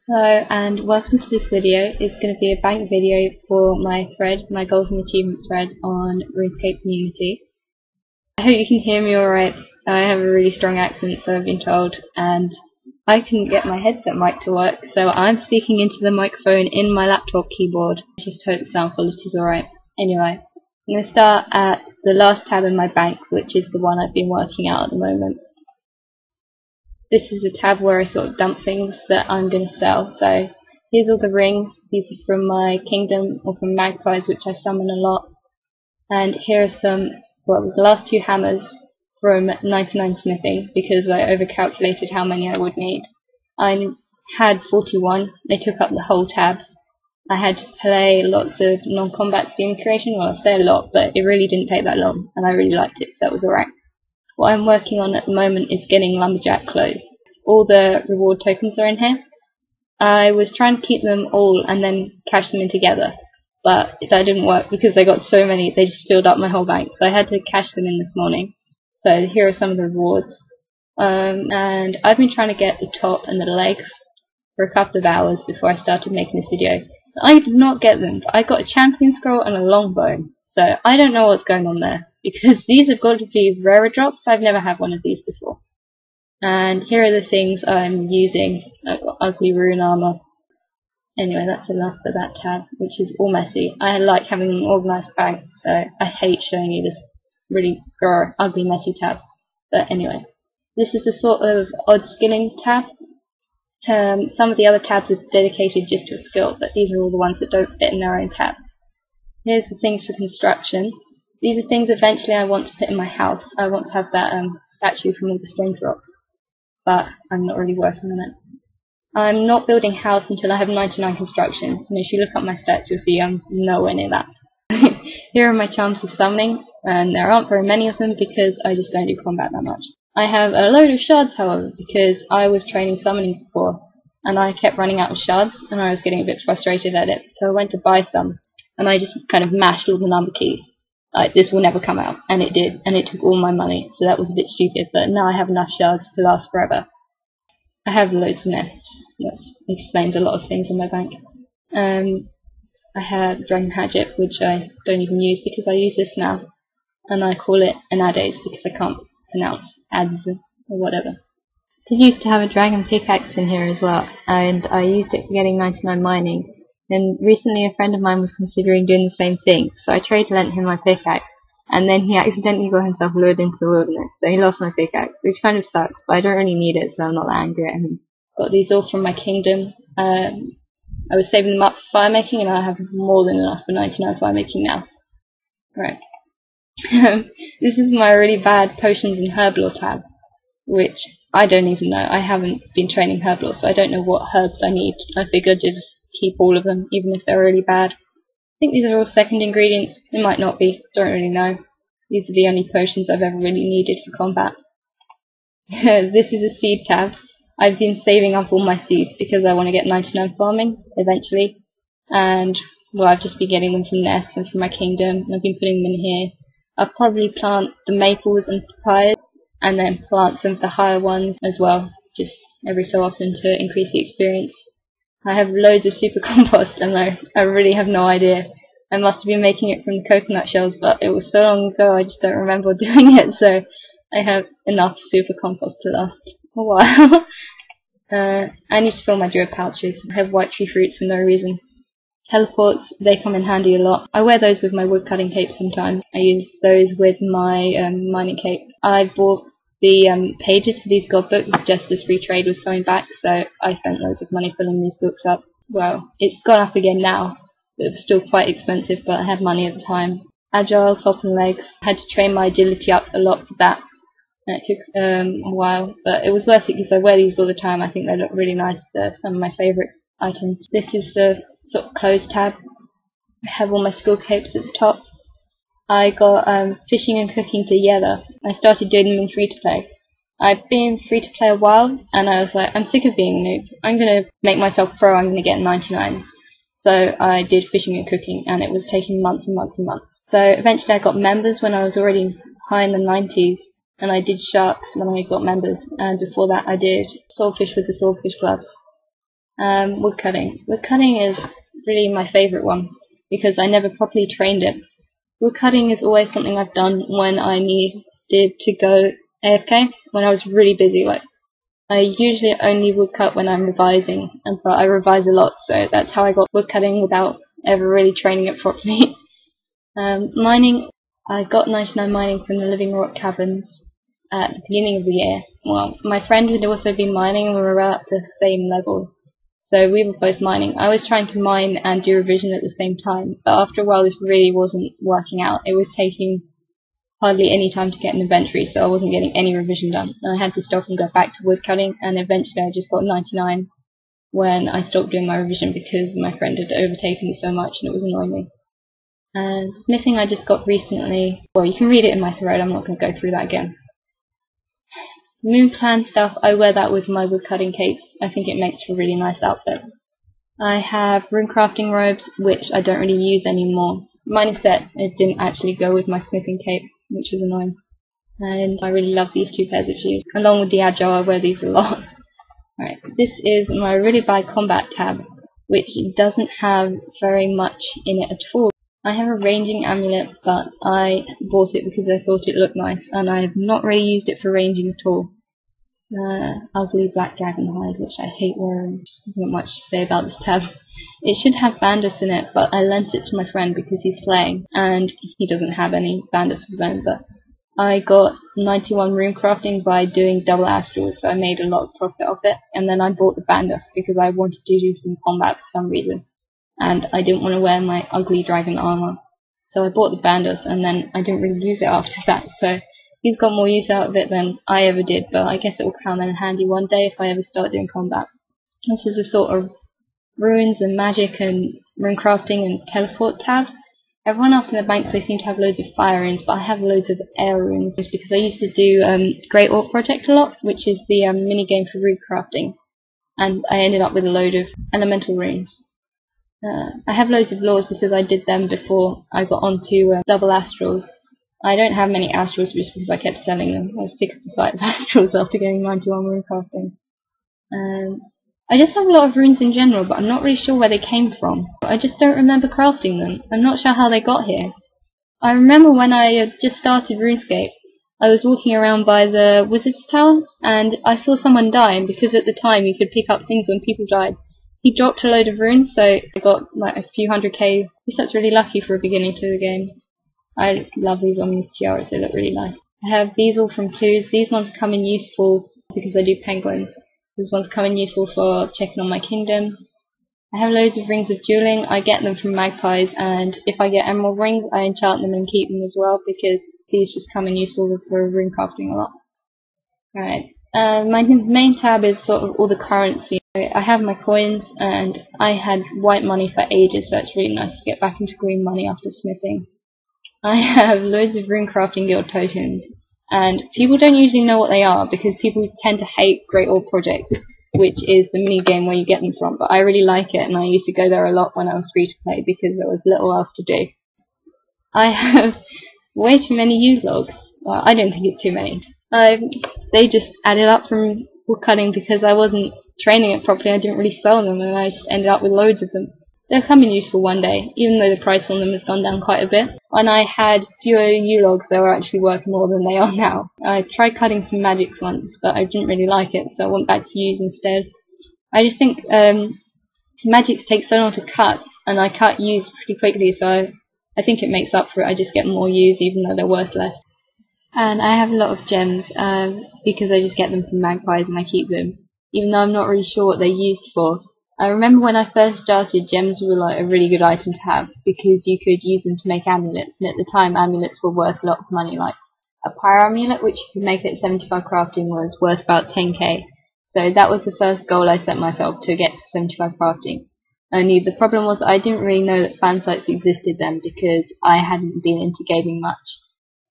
Hello and welcome to this video. It's going to be a bank video for my thread, my goals and achievement thread on Runescape community. I hope you can hear me alright. I have a really strong accent, so I've been told, and I couldn't get my headset mic to work, so I'm speaking into the microphone in my laptop keyboard. I just hope the sound quality is alright. Anyway, I'm going to start at the last tab in my bank, which is the one I've been working out at the moment. This is a tab where I sort of dump things that I'm going to sell. So here's all the rings. These are from my kingdom or from magpies, which I summon a lot. And here are some, well, it was the last two hammers from 99 smithing because I overcalculated how many I would need. I had 41. They took up the whole tab. I had to play lots of non-combat scheme creation. Well, I say a lot, but it really didn't take that long, and I really liked it, so it was alright. What I'm working on at the moment is getting lumberjack clothes. All the reward tokens are in here. I was trying to keep them all and then cash them in together, but that didn't work because I got so many, they just filled up my whole bank, so I had to cash them in this morning. So here are some of the rewards. And I've been trying to get the top and the legs for a couple of hours before I started making this video. I did not get them, but I got a champion scroll and a longbone, so I don't know what's going on there, because these have got to be rarer drops. I've never had one of these before. And here are the things I'm using. I've got ugly rune armor. Anyway, that's enough for that tab, which is all messy. I like having an organised bank, so I hate showing you this really ugly messy tab. But anyway, this is a sort of odd skilling tab. Some of the other tabs are dedicated just to a skill, but these are all the ones that don't fit in their own tab. Here's the things for construction. These are things eventually I want to put in my house. I want to have that statue from all the strange rocks, but I'm not really working on it. I'm not building a house until I have 99 construction, and if you look up my stats you'll see I'm nowhere near that. Here are my charms of summoning, and there aren't very many of them because I just don't do combat that much. I have a load of shards, however, because I was training summoning before, and I kept running out of shards, and I was getting a bit frustrated at it, so I went to buy some, and I just kind of mashed all the number keys. Like, this will never come out, and it did, and it took all my money, so that was a bit stupid, but now I have enough shards to last forever. I have loads of nests. That explains a lot of things in my bank. I have Dragon Hatchet, which I don't even use because I use this now, and I call it an Ades because I can't pronounce ads or whatever. I did used to have a dragon pickaxe in here as well, and I used it for getting 99 mining. And recently a friend of mine was considering doing the same thing, so I lent him my pickaxe, and then he accidentally got himself lured into the wilderness, so he lost my pickaxe, which kind of sucks, but I don't really need it, so I'm not that angry at him. Got these all from my kingdom. I was saving them up for fire making, and I have more than enough for 99 fire making now. Right. This is my really bad potions and herblore tab, which I don't even know. I haven't been training herblore, so I don't know what herbs I need. I figured just keep all of them, even if they're really bad. I think these are all second ingredients. They might not be. Don't really know. These are the only potions I've ever really needed for combat. This is a seed tab. I've been saving up all my seeds because I want to get 99 farming eventually. And, well, I've just been getting them from nests and from my kingdom. I've been putting them in here. I'll probably plant the maples and papayas, and then plant some of the higher ones as well, just every so often to increase the experience. I have loads of super compost, and I really have no idea. I must have been making it from the coconut shells, but it was so long ago I just don't remember doing it, so I have enough super compost to last a while. I need to fill my druid pouches. I have white tree fruits for no reason. Teleports, they come in handy a lot. I wear those with my woodcutting cape sometimes. I use those with my mining cape. I bought the pages for these god books just as free trade was coming back, so I spent loads of money filling these books up. Well, it's gone up again now. It was still quite expensive, but I had money at the time. Agile, top and legs. I had to train my agility up a lot for that. And it took a while, but it was worth it because I wear these all the time. I think they look really nice. They're some of my favourite items. This is a sort of closed tab. I have all my skill capes at the top. I got fishing and cooking together. I started doing them in free to play. I've been free to play a while, and I was like, I'm sick of being a noob. I'm going to make myself pro. I'm going to get 99s. So I did fishing and cooking, and it was taking months and months and months. So eventually I got members when I was already high in the 90s, and I did sharks when I got members, and before that I did swordfish with the swordfish gloves. Woodcutting. Woodcutting is really my favourite one because I never properly trained it. Woodcutting is always something I've done when I needed to go AFK, when I was really busy. Like, I usually only woodcut when I'm revising, but I revise a lot, so that's how I got woodcutting without ever really training it properly. Mining, I got 99 mining from the Living Rock Caverns at the beginning of the year. Well, my friend had also been mining and we were at the same level, so we were both mining. I was trying to mine and do revision at the same time, but after a while this really wasn't working out. It was taking hardly any time to get an inventory, so I wasn't getting any revision done. And I had to stop and go back to woodcutting, and eventually I just got 99 when I stopped doing my revision because my friend had overtaken me so much and it was annoying me. And smithing I just got recently. Well, you can read it in my thread, I'm not going to go through that again. Moon Clan stuff, I wear that with my woodcutting cape. I think it makes for a really nice outfit. I have rune crafting robes, which I don't really use anymore. Mine is set, it didn't actually go with my smithing cape, which is annoying. And I really love these two pairs of shoes. Along with the Agile, I wear these a lot. Right, this is my really bad combat tab, which doesn't have very much in it at all. I have a ranging amulet, but I bought it because I thought it looked nice, and I have not really used it for ranging at all. Ugly black dragon hide, which I hate wearing. There's not much to say about this tab. It should have bandus in it, but I lent it to my friend because he's slaying, and he doesn't have any bandus of his own, but I got 91 rune crafting by doing double astrals, so I made a lot of profit off it, and then I bought the bandus because I wanted to do some combat for some reason, and I didn't want to wear my ugly dragon armor. So I bought the bandus, and then I didn't really use it after that, so he's got more use out of it than I ever did, but I guess it will come in handy one day if I ever start doing combat. This is a sort of runes and magic and rune crafting and teleport tab. Everyone else in the banks, they seem to have loads of fire runes, but I have loads of air runes, just because I used to do Great Orc Project a lot, which is the mini game for rune crafting, and I ended up with a load of elemental runes. I have loads of laws because I did them before I got onto double astrals. I don't have many astrals just because I kept selling them. I was sick of the sight of astrals after getting 91 rune crafting. I just have a lot of runes in general, but I'm not really sure where they came from. I just don't remember crafting them. I'm not sure how they got here. I remember when I just started Runescape, I was walking around by the Wizard's Tower, and I saw someone die, and because at the time you could pick up things when people died, he dropped a load of runes, so I got like a few 100k. I guess that's really lucky for a beginning to the game. I love these on tiaras, they look really nice. I have these all from clues. These ones come in useful because I do penguins. These ones come in useful for checking on my kingdom. I have loads of rings of dueling. I get them from magpies, and if I get emerald rings, I enchant them and keep them as well because these just come in useful for rune crafting a lot. Alright, my main tab is sort of all the currency. I have my coins, and I had white money for ages, so it's really nice to get back into green money after smithing. I have loads of rune crafting guild tokens, and people don't usually know what they are because people tend to hate Great Orc Project, which is the mini game where you get them from, but I really like it, and I used to go there a lot when I was free to play because there was little else to do. I have way too many U-logs. Well, I don't think it's too many. They just added up from woodcutting because I wasn't training it properly. I didn't really sell them, and I just ended up with loads of them. They'll come in useful one day, even though the price on them has gone down quite a bit. When I had fewer U-logs, they were actually worth more than they are now. I tried cutting some magics once, but I didn't really like it, so I went back to use instead. I just think magics take so long to cut, and I cut use pretty quickly, so I think it makes up for it. I just get more use, even though they're worth less. And I have a lot of gems, because I just get them from magpies and I keep them, even though I'm not really sure what they're used for. I remember when I first started, gems were like a really good item to have because you could use them to make amulets, and at the time amulets were worth a lot of money. Like a pyro amulet, which you could make at 75 crafting, was worth about 10k. So that was the first goal I set myself, to get to 75 crafting. Only the problem was I didn't really know that fan sites existed then because I hadn't been into gaming much.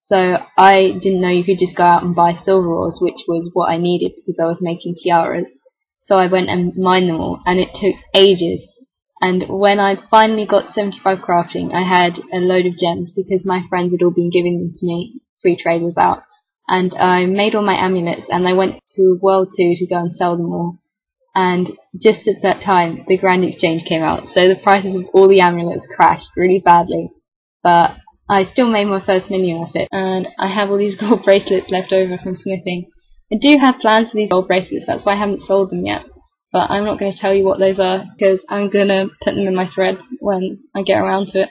So I didn't know you could just go out and buy silver ores, which was what I needed because I was making tiaras. So I went and mined them all, and it took ages. And when I finally got 75 crafting, I had a load of gems because my friends had all been giving them to me. Free trade was out. And I made all my amulets, and I went to World 2 to go and sell them all. and just at that time the Grand Exchange came out, so the prices of all the amulets crashed really badly. But I still made my first minion off it, and I have all these gold bracelets left over from smithing. I do have plans for these gold bracelets, that's why I haven't sold them yet. But I'm not going to tell you what those are, because I'm going to put them in my thread when I get around to it.